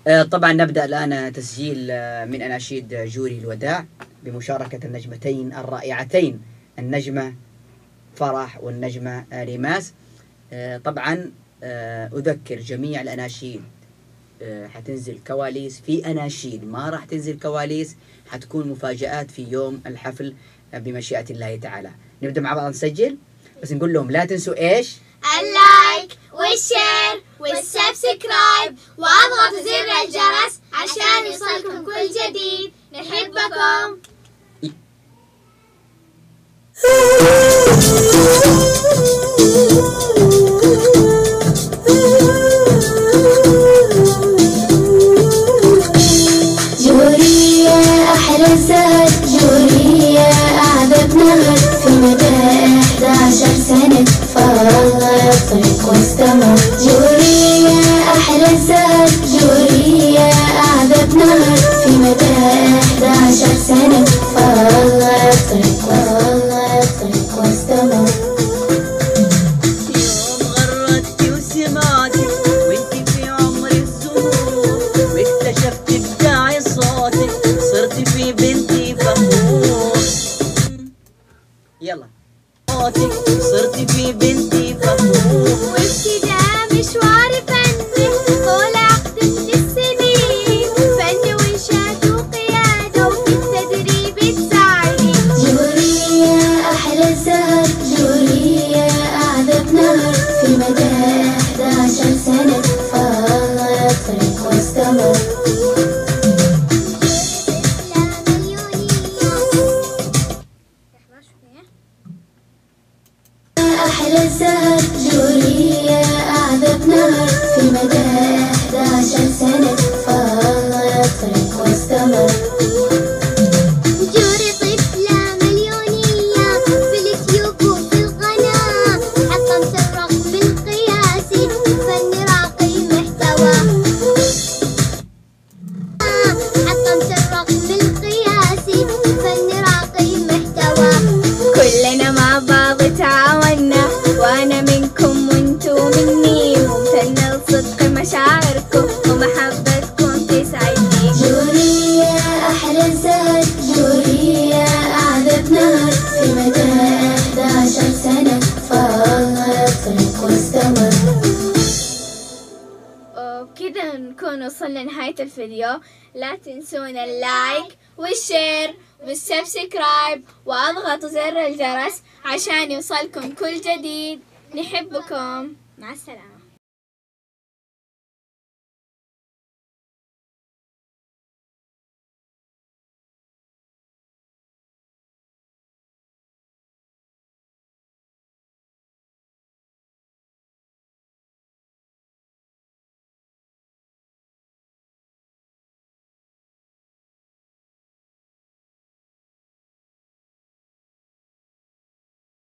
طبعا نبدأ الآن تسجيل من أناشيد جوري الوداع بمشاركة النجمتين الرائعتين، النجمة فرح والنجمة ريماس. طبعا أذكر جميع الأناشيد حتنزل كواليس، في أناشيد ما راح تنزل كواليس، حتكون مفاجآت في يوم الحفل بمشيئة الله تعالى. نبدأ مع بعض نسجل، بس نقول لهم لا تنسوا إيش؟ اللايك والشير والسبسكرايب واضغطوا زر الجرس عشان يوصلكم كل جديد. نحبكم. جوري يا أحلى الزهر، جوري يا أعذب نهر، في مدى 11 سنة فالله يطرق واستمر. جوري يا أحلى الزهر، جوري يا أعذب نهر، في مدى 11 سنة فالله يطرق واستمر. يوم غردتي وسمعتي وانتي في عمر الزهور، واكتشفت ابداعي صوتك، صرتي في بنتي فخور. يلا صوتك صرتي في بنتي فخور. وابتداء مشوار فني طول عقد من السنين، فن وإنشاد وقيادة وفي التدريب تساعدي. جوري يا أحلى الزهر، جوري يا أعذب نهر، في مدى 11 سنة فالله يطرق واستمر. أحلى الزهر، جوري يا أعذب نهر، في مدى 11 سنة فالله يطرق واستمر. جوري طفلة مليونية في اليوتيوب وفي القناة، حطمت الرقم القياسي فن راقي محتوى. حطمت الرقم القياسي فن راقي محتوى. كلنا مع بعض تعاوننا، وانا منكم وانتو مني، ممتنة لصدق مشاعركم ومحبتكم تسعدني. جوري يا أحلى الزهر، جوري يا أعذب نهر، في مدى 11 سنة فالله يطرق واستمر. وبكذا نكون وصلنا لنهاية الفيديو. لا تنسون اللايك والشير والسبسكرايب واضغطوا زر الجرس عشان يوصلكم كل جديد. نحبكم. مع السلامة.